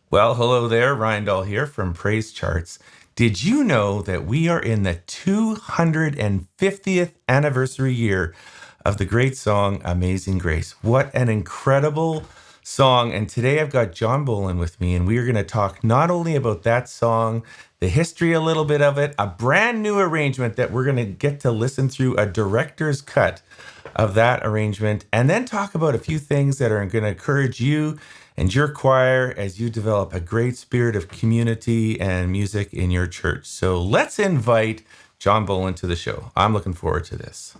Well, hello there, Ryan Dahl here from PraiseCharts. Did you know that we are in the 250th anniversary year of the great song Amazing Grace? What an incredible song. And today I've got John Bolin with me, and we are going to talk not only about that song, the history a little bit of it, a brand new arrangement that we're going to get to listen through a director's cut of that arrangement, and then talk about a few things that are going to encourage you and your choir as you develop a great spirit of community and music in your church. So let's invite John Bolin to the show. I'm looking forward to this.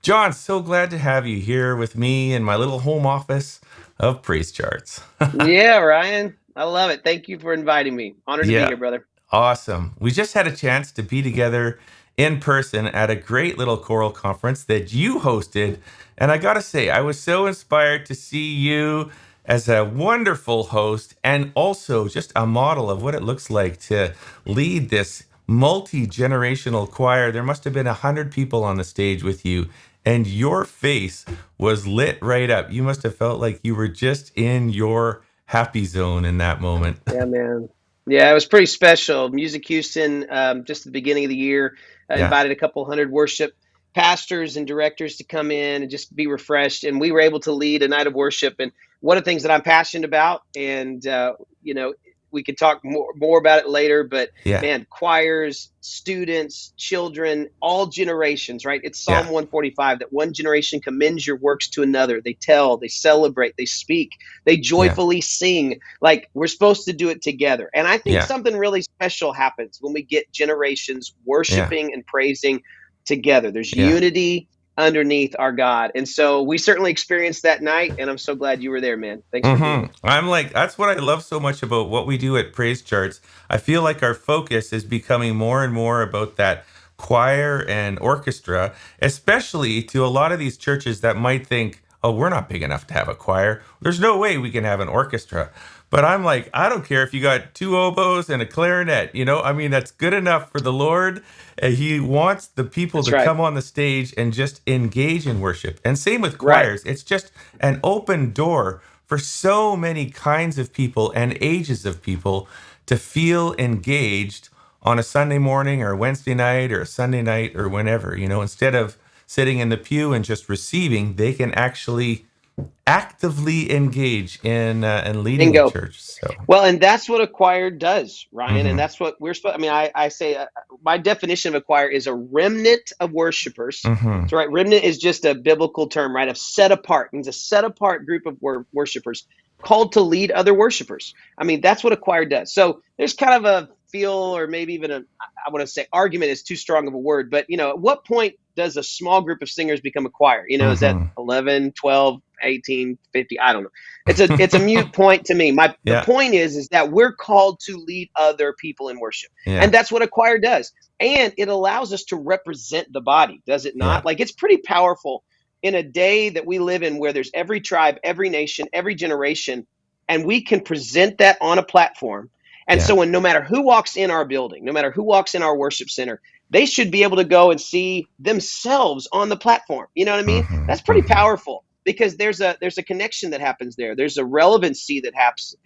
John, so glad to have you here with me in my little home office of Praise Charts. Yeah, Ryan. I love it. Thank you for inviting me. Honored to be Yeah, here, brother. awesome. We just had a chance to be together in person at a great little choral conference that you hosted. And I got to say, I was so inspired to see you as a wonderful host and also just a model of what it looks like to lead this multi-generational choir. There must have been 100 people on the stage with you, and your face was lit right up. You must have felt like you were just in your happy zone in that moment. Yeah, man. Yeah, it was pretty special. Music Houston, just the beginning of the year, Yeah. invited a couple hundred worship pastors and directors to come in and just be refreshed. And we were able to lead a night of worship. And one of the things that I'm passionate about, and you know, we could talk more about it later, but Yeah. man, choirs, students, children, all generations, right? It's Psalm Yeah. 145 that one generation commends your works to another. They tell, they celebrate, they speak, they Yeah. joyfully sing. Like, we're supposed to do it together. And I think Yeah. something really special happens when we get generations Yeah. worshiping and praising together. There's Yeah. unity underneath our God. And so we certainly experienced that night. And I'm so glad you were there, man. Thanks for being there. I'm like, that's what I love so much about what we do at Praise Charts. I feel like our focus is becoming more and more about that choir and orchestra, especially to a lot of these churches that might think, oh, we're not big enough to have a choir. There's no way we can have an orchestra. But I'm like, I don't care if you got two oboes and a clarinet, I mean, that's good enough for the Lord. He wants the people That's to right. come on the stage and just engage in worship. And same with Right. choirs. It's just an open door for so many kinds of people and ages of people to feel engaged on a Sunday morning or Wednesday night or a Sunday night or whenever, instead of sitting in the pew and just receiving, they can actually actively engage in and leading the Bingo. church. So, Well, and that's what a choir does, Ryan. And hmm that's what we're supposed. I mean, I say my definition of a choir is a remnant of worshipers. hmm So, right, remnant is just a biblical term, right? Of set apart, means a set apart group of worshipers called to lead other worshipers. I mean, that's what a choir does. So, there's kind of a feel, or maybe even I want to say argument is too strong of a word, but at what point does a small group of singers become a choir? Is that hmm 11, 12, 18, 50? I don't know. It's a mute point to me. The yeah, point is that we're called to lead other people in worship. yeah, And that's what a choir does. And it allows us to represent the body, does it yeah, not? Like, it's pretty powerful in a day that we live in where there's every tribe, every nation, every generation, and we can present that on a platform. And yeah. so when no matter who walks in our building, no matter who walks in our worship center, they should be able to go and see themselves on the platform. You know what I mean? That's pretty Hmm. powerful because there's a connection that happens there. There's a relevancy that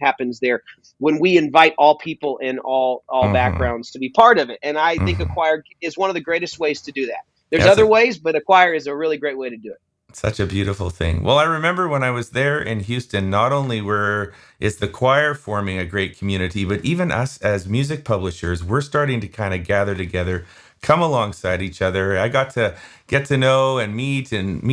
happens there when we invite all people in all hmm backgrounds to be part of it. And I think a hmm choir is one of the greatest ways to do that. There's That's other a ways, but a choir is a really great way to do it. Such a beautiful thing. Well, I remember when I was there in Houston, not only were is the choir forming a great community, but even us as music publishers, we're starting to kind of gather together, come alongside each other. I got to get to know and meet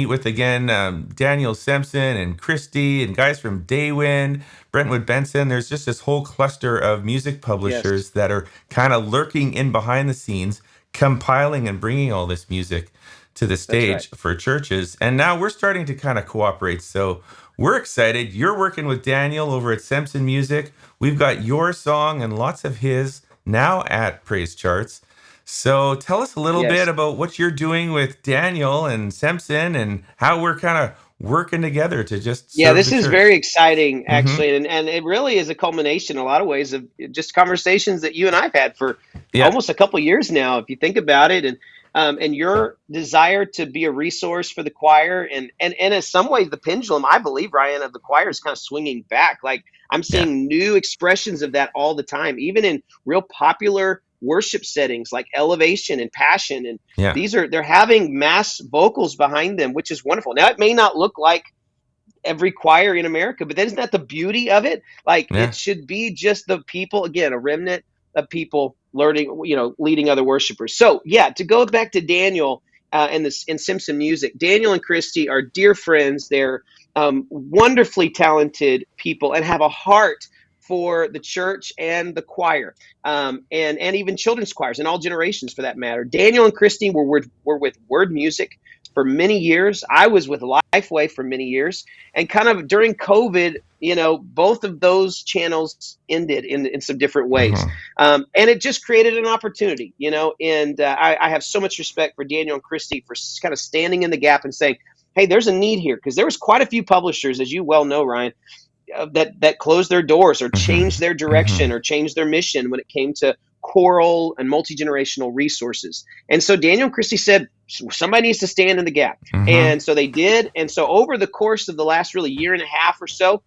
with again Daniel Semsen and Christy and guys from Daywind, Brentwood Benson. There's just this whole cluster of music Yes, publishers that are kind of lurking in behind the scenes, compiling and bringing all this music to the that's right. stage for churches. And now we're starting to kind of cooperate. So we're excited. You're working with Daniel over at Semsen Music. We've got your song and lots of his now at Praise Charts. So tell us a little bit Yes. about what you're doing with Daniel and Semsen and how we're kind of working together to just Yeah, serve this the is very church. exciting, Hmm. actually, and it really is a culmination in a lot of ways of just conversations that you and I've had for Yeah. almost a couple years now, if you think about it. And and Yeah. your desire to be a resource for the choir, and in some ways, the pendulum, I believe, Ryan, of the choir is kind of swinging back. Like I'm Yeah. seeing new expressions of that all the time, even in real popular worship settings like Elevation and Passion, and Yeah. they're having mass vocals behind them, which is wonderful. Now it may not look like every choir in America. But isn't that the beauty of it? Like it Yeah. should be just the people, again, a remnant of people learning, leading other worshipers. So yeah, to go back to Daniel and this in Semsen Music, Daniel and Christy are dear friends. They're wonderfully talented people and have a heart for the church and the choir, and even children's choirs and all generations for that matter. Daniel and Christy were with Word Music for many years. I was with Lifeway for many years, and kind of during COVID, both of those channels ended in some different ways. Hmm. And it just created an opportunity, and I have so much respect for Daniel and Christy for kind of standing in the gap and saying, hey, there's a need here. Because there was quite a few publishers, as you well know, Ryan, that closed their doors or Hmm. changed their Hmm. direction or changed their mission when it came to choral and multi-generational resources. And so Daniel and Christy said, somebody needs to stand in the gap. Hmm. And so they did. And so over the course of the last really year and a half or so,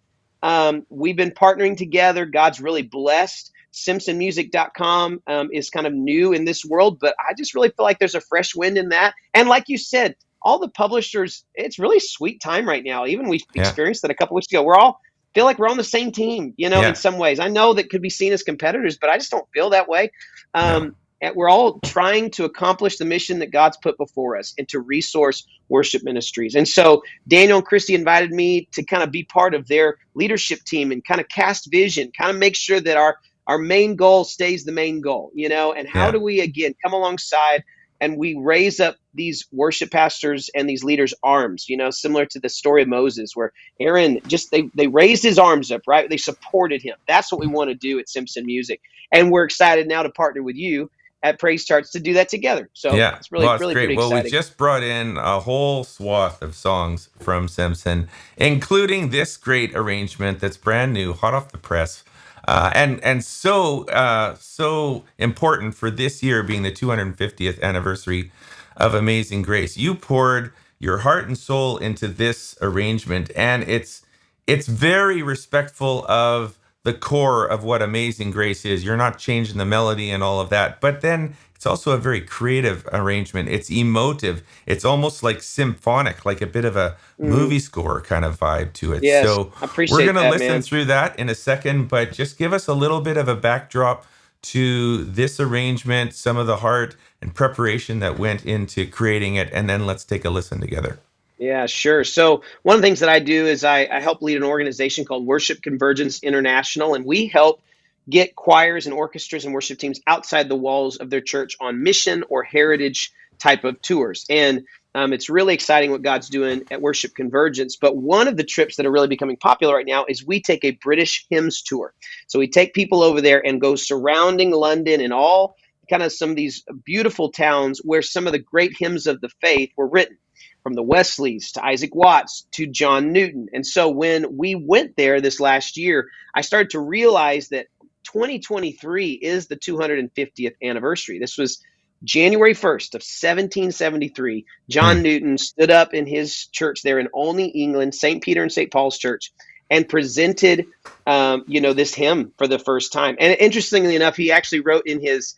we've been partnering together. God's really blessed. SemsenMusic.com is kind of new in this world, but I just really feel like there's a fresh wind in that. And like you said, all the publishers, it's really sweet time right now. Even we Yeah. experienced that a couple weeks ago. We're all feel like we're on the same team, in Yeah. some ways. I know that could be seen as competitors, but I just don't feel that way. No. And we're all trying to accomplish the mission that God's put before us and to resource worship ministries. And so Daniel and Christy invited me to kind of be part of their leadership team and kind of cast vision, kind of make sure that our main goal stays the main goal, and how Yeah. do we again come alongside and we raise up these worship pastors and these leaders' arms, similar to the story of Moses, where Aaron just they raised his arms up, right? They supported him. That's what we want to do at Semsen Music, and we're excited now to partner with you at PraiseCharts to do that together. So Yeah, it's well, really it's really great. pretty Well, we exciting. just brought in a whole swath of songs from Semsen, including this great arrangement that's brand new, hot off the press, and so important for this year being the 250th anniversary of Amazing Grace. You poured your heart and soul into this arrangement, and it's very respectful of the core of what Amazing Grace is. You're not changing the melody and all of that, but then it's also a very creative arrangement. It's emotive. It's almost like symphonic, like a bit of a Mm, movie score kind of vibe to it. yes, So I we're appreciate going to that, listen man. through that in a second, but just give us a little bit of a backdrop to this arrangement, some of the heart and preparation that went into creating it, and then let's take a listen together. Yeah, sure. So one of the things that I do is I help lead an organization called Worship Convergence International, and we help get choirs and orchestras and worship teams outside the walls of their church on mission or heritage type of tours. And it's really exciting what God's doing at Worship Convergence. But one of the trips that are really becoming popular right now is we take a British hymns tour. So we take people over there and go surrounding London and all kind of some of these beautiful towns where some of the great hymns of the faith were written, from the Wesleys to Isaac Watts to John Newton. And so when we went there this last year, I started to realize that 2023 is the 250th anniversary. This was January 1st of 1773. Hmm. John Newton stood up in his church there in Olney, England, St. Peter and St. Paul's Church, and presented, this hymn for the first time. And interestingly enough, he actually wrote in his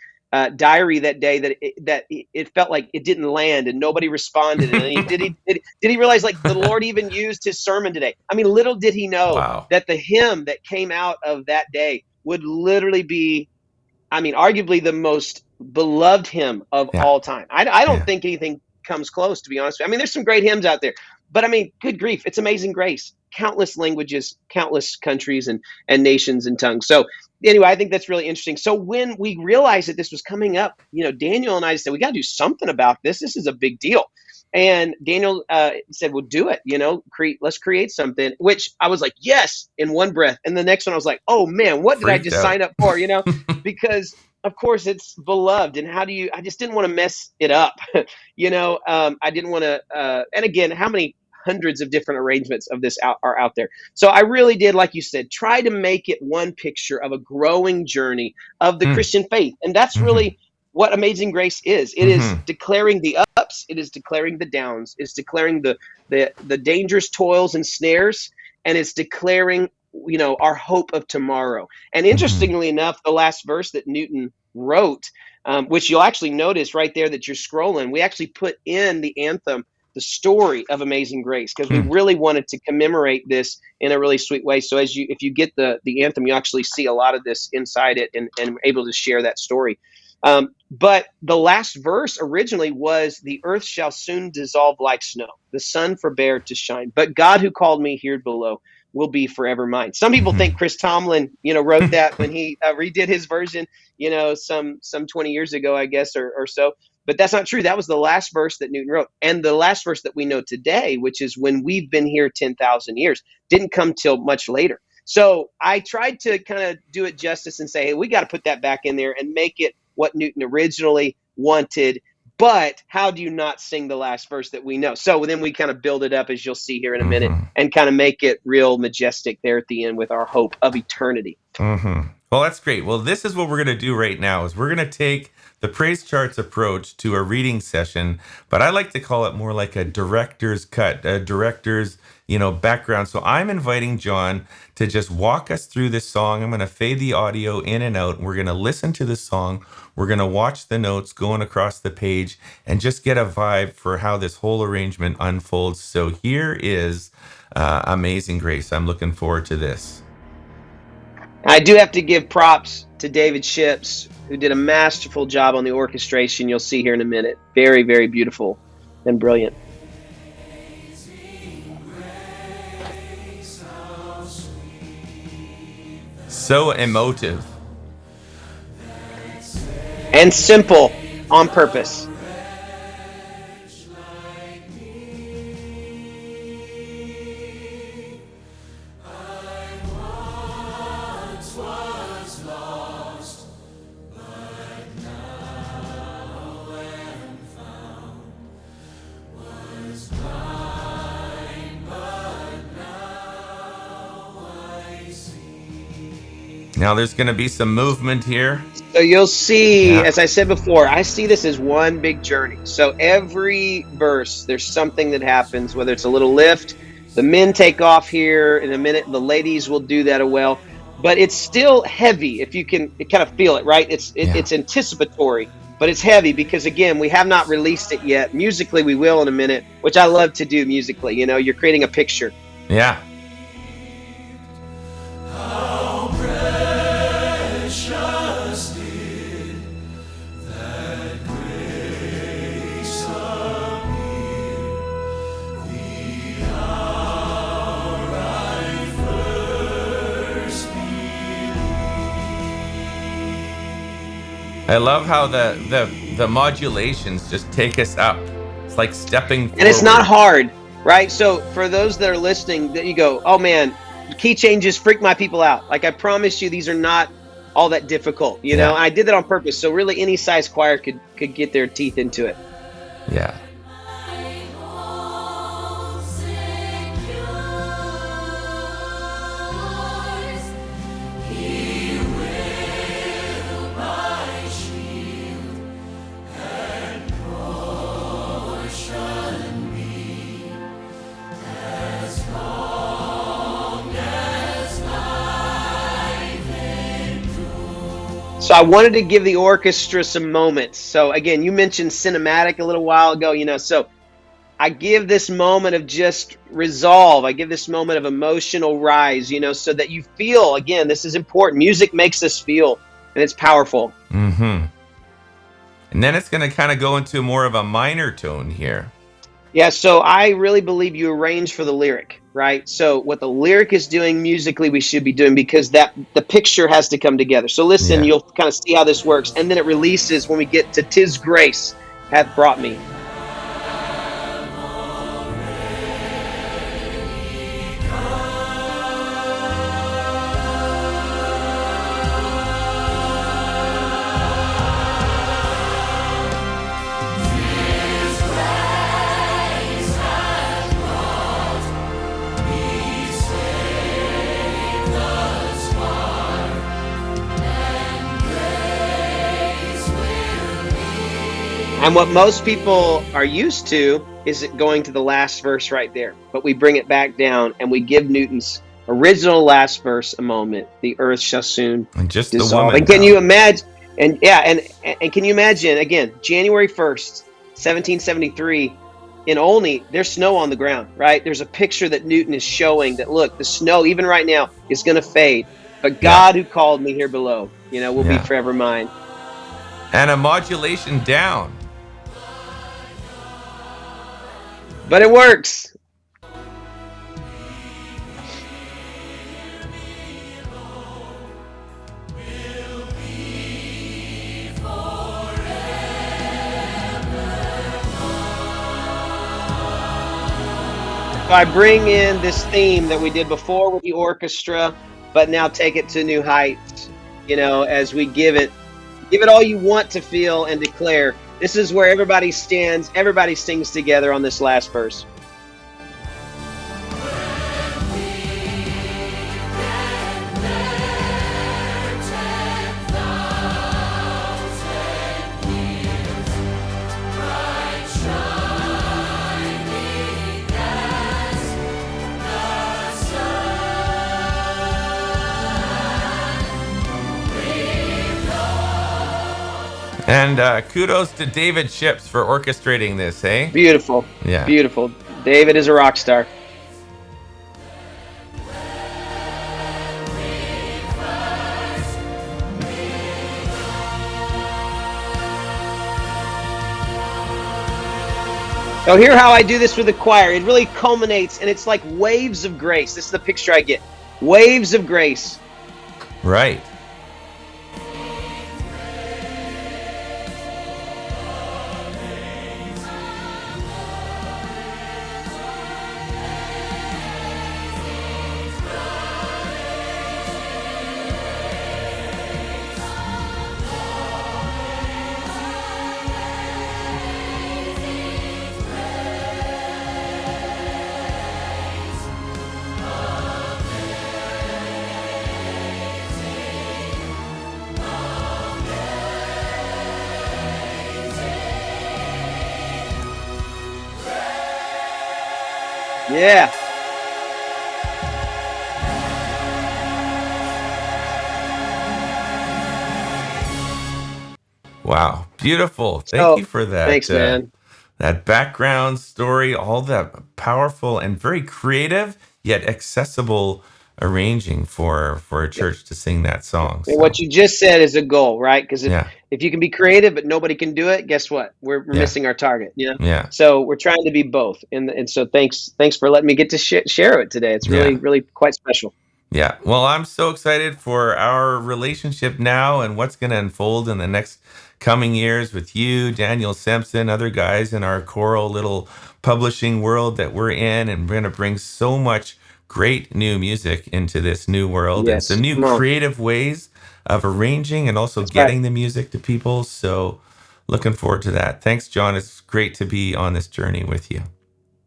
diary that day that it felt like it didn't land and nobody responded. And did he realize like the Lord even used his sermon today? I mean, little did he know Wow. that the hymn that came out of that day would literally be, I mean, arguably the most beloved hymn of Yeah. all time. I don't Yeah. think anything comes close, to be honest with you. I mean, there's some great hymns out there, but I mean, good grief, it's Amazing Grace. Countless languages, countless countries and nations and tongues. So anyway, I think that's really interesting. So when we realized that this was coming up, Daniel and I said, we got to do something about this. This is a big deal. And Daniel said, "Well, do it. Let's create something." Which I was like, "Yes!" in one breath, and the next one I was like, "Oh man, what did I Freaked just out. sign up for?" Because of course it's beloved, and I just didn't want to mess it up. I didn't want to, and again, how many hundreds of different arrangements of this are out there? So I really did, like you said, try to make it one picture of a growing journey of the Hmm. Christian faith. And that's Hmm. really what Amazing Grace is. It is Mm-hmm. declaring the ups, it is declaring the downs, it's declaring the dangerous toils and snares, and it's declaring, our hope of tomorrow. And Mm-hmm. interestingly enough, the last verse that Newton wrote, which you'll actually notice right there that you're scrolling, we actually put in the anthem the story of Amazing Grace, because we Hmm. really wanted to commemorate this in a really sweet way. So if you get the anthem, you actually see a lot of this inside it, and able to share that story. But the last verse originally was, "The earth shall soon dissolve like snow, the sun forbear to shine. But God who called me here below will be forever mine." Some people think Mm-hmm. Chris Tomlin, wrote that when he redid his version, some 20 years ago, I guess, or so. But that's not true. That was the last verse that Newton wrote, and the last verse that we know today, which is, "When we've been here 10,000 years," didn't come till much later. So I tried to kind of do it justice and say, hey, we got to put that back in there and make it what Newton originally wanted. But how do you not sing the last verse that we know? So then we kind of build it up, as you'll see here in a minute, Mm-hmm. and kind of make it real majestic there at the end with our hope of eternity. Mm-hmm. Well, that's great. Well, this is what we're going to do right now is we're going to take the praise charts approach to a reading session, but I like to call it more like a director's cut, a director's, background. So I'm inviting John to just walk us through this song. I'm going to fade the audio in and out. We're going to listen to the song. We're going to watch the notes going across the page and just get a vibe for how this whole arrangement unfolds. So here is Amazing Grace. I'm looking forward to this. I do have to give props to David Ships, who did a masterful job on the orchestration. You'll see here in a minute. Very, very beautiful and brilliant. So emotive. And simple on purpose. Now there's going to be some movement here. So you'll see, Yeah. as I said before, I see this as one big journey. So every verse, there's something that happens, whether it's a little lift, the men take off here in a minute, the ladies will do that as well. But it's still heavy, if you can kind of feel it, right? Yeah. It's anticipatory, but it's heavy because, again, we have not released it yet. Musically, we will in a minute, which I love to do musically. You're creating a picture. Yeah. I love how the modulations just take us up. It's like stepping And it's not forward. hard, right? So for those that are listening, that you go, oh man, key changes freak my people out. Like, I promise you, these are not all that difficult. Yeah. I did that on purpose. So really, any size choir could get their teeth into it. Yeah. So I wanted to give the orchestra some moments. So again, you mentioned cinematic a little while ago, so I give this moment of just resolve. I give this moment of emotional rise, so that you feel, again, this is important. Music makes us feel, and it's powerful. Mm-hmm. And then it's going to kind of go into more of a minor tone here. Yeah, so I really believe you arrange for the lyric, right? So what the lyric is doing musically, we should be doing, because that the picture has to come together. So listen, Yeah. you'll kind of see how this works, and then it releases when we get to "'Tis grace hath brought me." And what most people are used to is it going to the last verse right there. But we bring it back down and we give Newton's original last verse a moment. The earth shall soon And just the dissolve. woman And can you now. imagine? And yeah, and can you imagine again, January 1st, 1773, in Olney, there's snow on the ground, right? There's a picture that Newton is showing that look, the snow, even right now, is going to fade. But Yeah. God who called me here below, will be Yeah. forever mine. And a modulation down. But it works. So I bring in this theme that we did before with the orchestra, but now take it to new heights, as we give it all you want to feel and declare. This is where everybody stands, everybody sings together on this last verse. And kudos to David Ships for orchestrating this, eh? Beautiful. Yeah. Beautiful. David is a rock star. So hear how I do this with the choir. It really culminates, and it's like waves of grace. This is the picture I get. Waves of grace. Right. Yeah. Wow. Beautiful. Thank So you for that. thanks, man. That background story, all that powerful and very creative yet accessible arranging for a church to sing that song. And what So you just said is a goal, right? Because if yeah, if you can be creative but nobody can do it, guess what? We're yeah, missing our target. yeah, So we're trying to be both, and so thanks for letting me get to share it today. It's really yeah. really quite special. Yeah. Well, I'm so excited for our relationship now and what's going to unfold in the next coming years with you, Daniel Semsen, other guys in our choral little publishing world that we're in. And we're going to bring so much great new music into this new world and some Yes, new come on, creative ways of arranging and also that's right, getting the music to people. So looking forward to that. Thanks, John. It's great to be on this journey with you.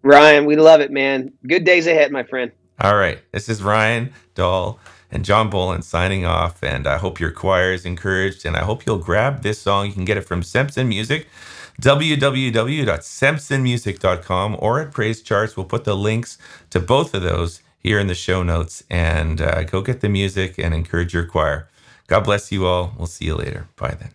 Ryan. We love it, man. Good days ahead, my friend. All right. This is Ryan Dahl and John Bolin signing off. And I hope your choir is encouraged. And I hope you'll grab this song. You can get it from Semsen Music, www.semsenmusic.com, or at PraiseCharts. We'll put the links to both of those here in the show notes. And go get the music and encourage your choir. God bless you all. We'll see you later. Bye then.